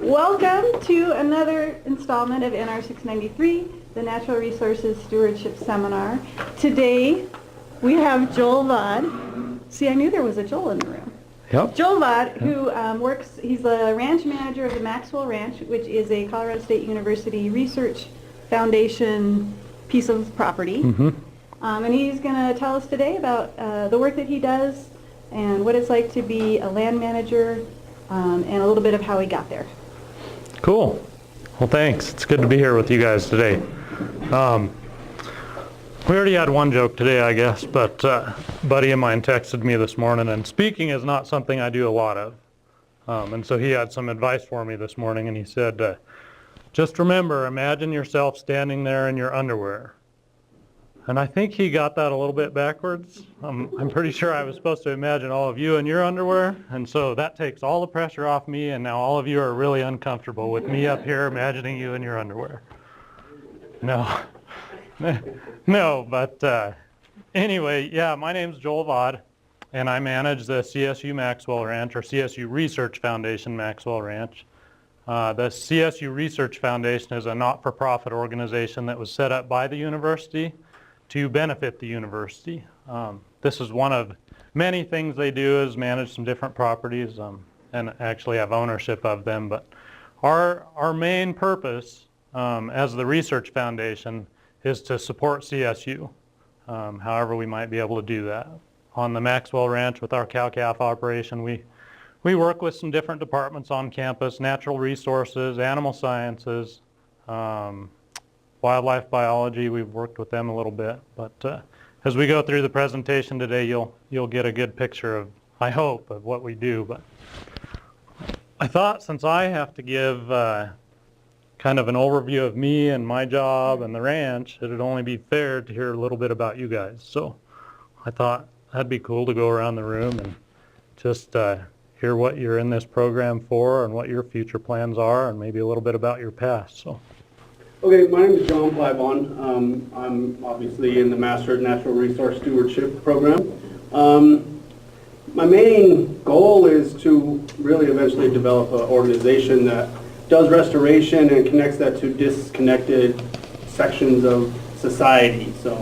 Welcome to another installment of NR 693, the Natural Resources Stewardship Seminar. Today we have Joel Vaad. See, I knew there was a Joel in the room. Yep. Joel Vaad, who he's the ranch manager of the Maxwell Ranch, which is a Colorado State University Research Foundation piece of property. Mm-hmm. And he's going to tell us today about the work that he does and what it's like to be a land manager and a little bit of how he got there. Cool. Well, thanks. It's good to be here with you guys today. We already had one joke today, I guess, but a buddy of mine texted me this morning, and speaking is not something I do a lot of. And so he had some advice for me this morning, and he said, just remember, imagine yourself standing there in your underwear. And I think he got that a little bit backwards. I'm pretty sure I was supposed to imagine all of you in your underwear, and so that takes all the pressure off me, and now all of you are really uncomfortable with me up here imagining you in your underwear. No. No, but anyway, yeah, my name's Joel Vaad, and I manage the CSU Maxwell Ranch, or CSU Research Foundation Maxwell Ranch. The CSU Research Foundation is a not-for-profit organization that was set up by the university to benefit the university. This is one of many things they do, is manage some different properties and actually have ownership of them. But our main purpose as the Research Foundation is to support CSU, however we might be able to do that. On the Maxwell Ranch with our cow-calf operation, we work with some different departments on campus: natural resources, animal sciences, wildlife biology. We've worked with them a little bit, but as we go through the presentation today, you'll get a good picture of, I hope, of what we do. But I thought, since I have to give kind of an overview of me and my job and the ranch, it'd only be fair to hear a little bit about you guys. So I thought that'd be cool to go around the room and just hear what you're in this program for and what your future plans are, and maybe a little bit about your past. So. Okay, my name is John Plybon. I'm obviously in the Master of Natural Resource Stewardship program. My main goal is to really eventually develop an organization that does restoration and connects that to disconnected sections of society. So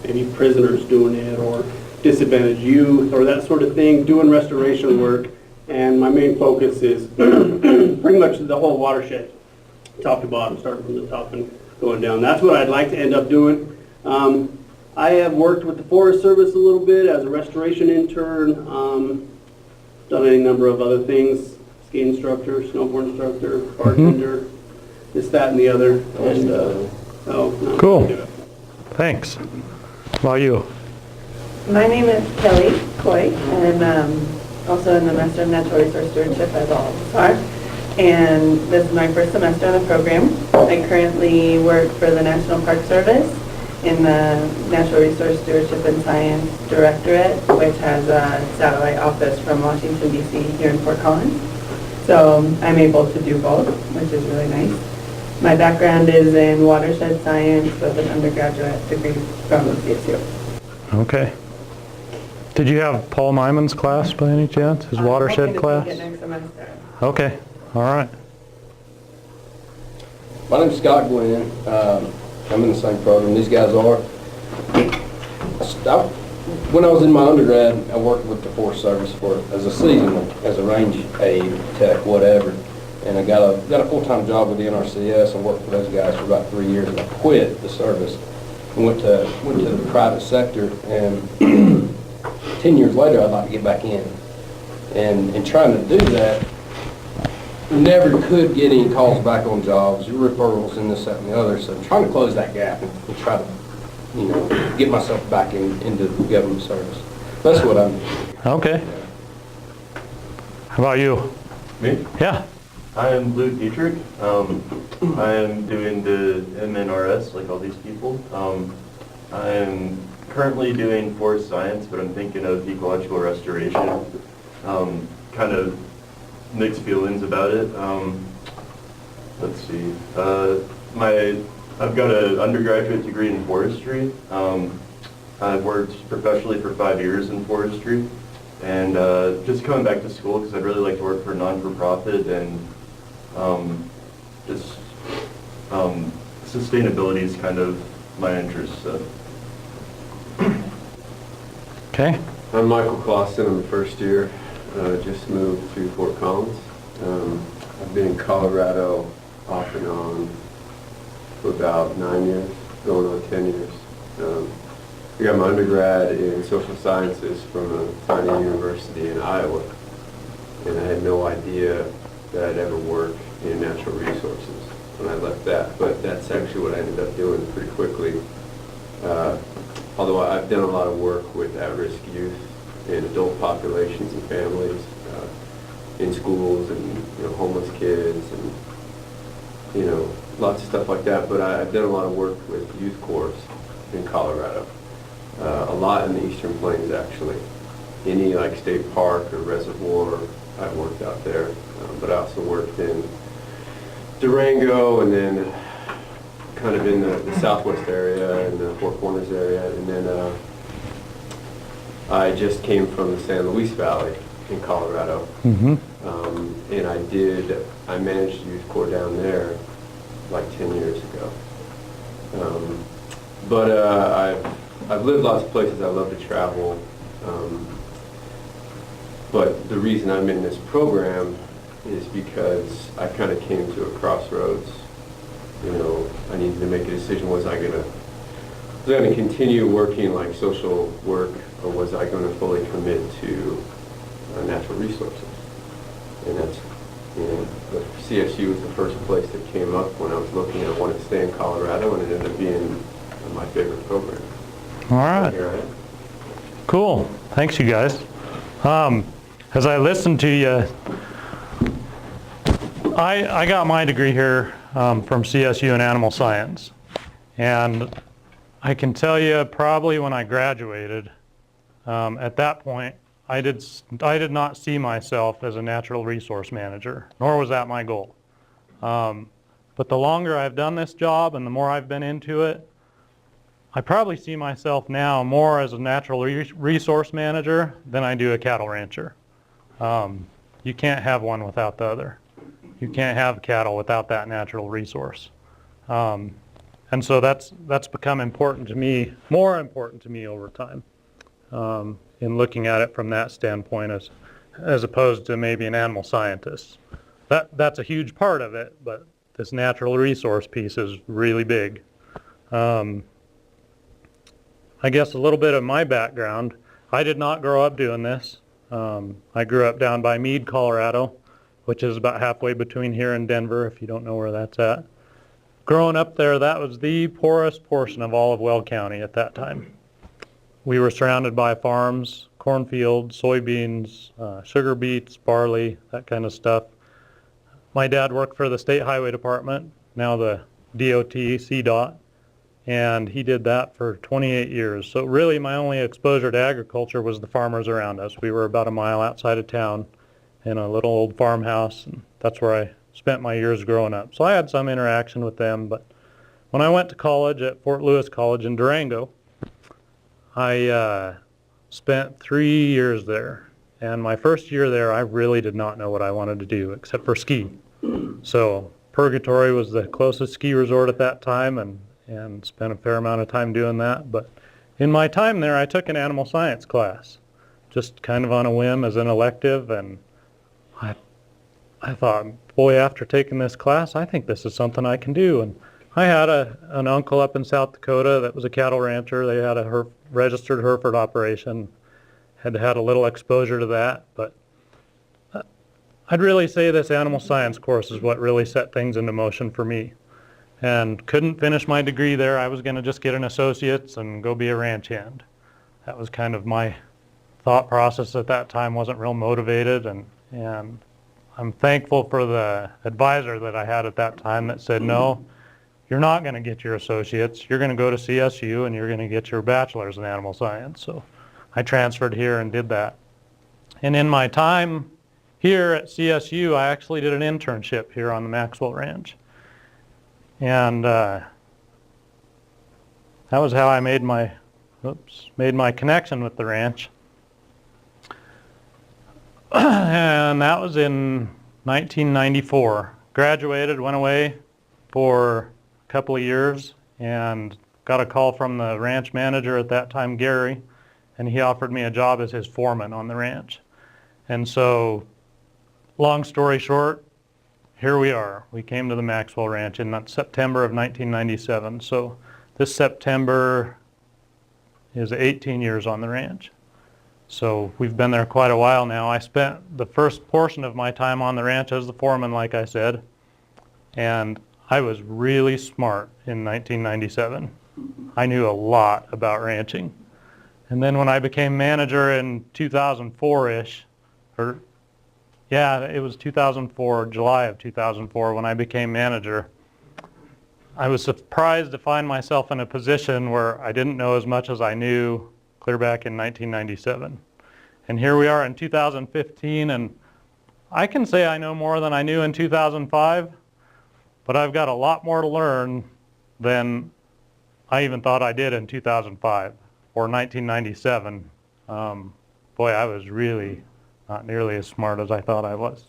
maybe prisoners doing it, or disadvantaged youth, or that sort of thing, doing restoration work. And my main focus is pretty much the whole watershed, top to bottom, starting from the top and going down. That's what I'd like to end up doing. I have worked with the Forest Service a little bit as a restoration intern, done any number of other things: ski instructor, snowboard instructor, bartender, this, that, and the other. And Cool. Thanks. How about you? My name is Kelly Coy, and also in the Master of Natural Resource Stewardship, as all of us are. And this is my first semester on the program. I currently work for the National Park Service in the Natural Resource Stewardship and Science Directorate, which has a satellite office from Washington, D.C. here in Fort Collins. So I'm able to do both, which is really nice. My background is in watershed science with an undergraduate degree from CSU. Okay. Did you have Paul Nyman's class by any chance? His watershed class? I'm hoping to take it next semester. Okay. All right. My name's Scott Gwynn. I'm in the same program these guys are. When I was in my undergrad, I worked with the Forest Service as a seasonal, as a range aide, tech, whatever. And I got a full-time job with the NRCS and worked for those guys for about 3 years. And I quit the service and went to the private sector. And 10 years later, I'd like to get back in. And trying to do that, never could get any calls back on jobs, referrals, and this, that, and the other. So I'm trying to close that gap and try to, get myself back into government service. That's what I'm doing. Okay. How about you? Me? Yeah. I am Lou Dietrich. I am doing the MNRS like all these people. I am currently doing forest science, but I'm thinking of ecological restoration. Kind of mixed feelings about it. Let's see. I've got an undergraduate degree in forestry. I've worked professionally for 5 years in forestry, and just coming back to school because I'd really like to work for a non-for-profit and Just sustainability is kind of my interest. So. Okay. I'm Michael Clausen. I'm a first year. Just moved to Fort Collins. I've been in Colorado off and on for about 9 years, going on 10 years. I got my undergrad in social sciences from a tiny university in Iowa, and I had no idea that I'd ever work in natural resources when I left that, but that's actually what I ended up doing pretty quickly. Although I've done a lot of work with at-risk youth and adult populations and families in schools and homeless kids and lots of stuff like that. But I've done a lot of work with youth corps in Colorado, a lot in the Eastern Plains actually. Any like state park or reservoir, I've worked out there. But I also worked in Durango and then kind of in the southwest area and the Four Corners area, and then I just came from the San Luis Valley in Colorado, and I managed youth corps down there like 10 years ago. But I've lived lots of places. I love to travel, but the reason I'm in this program is because I kind of came to a crossroads. I needed to make a decision. Was I going to continue working like social work, or was I going to fully commit to natural resources? And that's, the CSU was the first place that came up when I was looking. I wanted to stay in Colorado, and it ended up being my favorite program. All right. So here I am. Cool. Thanks, you guys. As I listened to you, I got my degree here from CSU in animal science, and I can tell you probably when I graduated, at that point, I did not see myself as a natural resource manager, nor was that my goal. But the longer I've done this job and the more I've been into it, I probably see myself now more as a natural resource manager than I do a cattle rancher. You can't have one without the other. You can't have cattle without that natural resource. And so that's become important to me, more important to me over time, in looking at it from that standpoint as opposed to maybe an animal scientist. That's a huge part of it, but this natural resource piece is really big. I guess a little bit of my background, I did not grow up doing this. I grew up down by Meade, Colorado, which is about halfway between here and Denver, if you don't know where that's at. Growing up there, that was the poorest portion of all of Weld County at that time. We were surrounded by farms, cornfields, soybeans, sugar beets, barley, that kind of stuff. My dad worked for the State Highway Department, now the DOT, CDOT, and he did that for 28 years. So really my only exposure to agriculture was the farmers around us. We were about a mile outside of town in a little old farmhouse, and that's where I spent my years growing up. So I had some interaction with them, but when I went to college at Fort Lewis College in Durango, I spent 3 years there. And my first year there, I really did not know what I wanted to do except for ski. So Purgatory was the closest ski resort at that time, and spent a fair amount of time doing that. But in my time there, I took an animal science class, just kind of on a whim as an elective, and I thought, boy, after taking this class, I think this is something I can do. And I had an uncle up in South Dakota that was a cattle rancher. They had a registered Hereford operation. Had a little exposure to that, but I'd really say this animal science course is what really set things into motion for me. And couldn't finish my degree there. I was going to just get an associate's and go be a ranch hand. That was kind of my thought process at that time. Wasn't real motivated, and I'm thankful for the advisor that I had at that time that said, no, you're not going to get your associates. You're going to go to CSU and you're going to get your bachelor's in animal science. So I transferred here and did that. And in my time here at CSU, I actually did an internship here on the Maxwell Ranch. And that was how I made my connection with the ranch. And that was in 1994, graduated, went away for a couple of years, and got a call from the ranch manager at that time, Gary, and he offered me a job as his foreman on the ranch. And so, long story short, here we are. We came to the Maxwell Ranch in September of 1997. So this September is 18 years on the ranch. So we've been there quite a while now. I spent the first portion of my time on the ranch as the foreman, like I said, and I was really smart in 1997. I knew a lot about ranching. And then when I became manager in 2004-ish, it was 2004, July of 2004, when I became manager, I was surprised to find myself in a position where I didn't know as much as I knew clear back in 1997. And here we are in 2015, and I can say I know more than I knew in 2005, but I've got a lot more to learn than I even thought I did in 2005 or 1997. Boy, I was really not nearly as smart as I thought I was.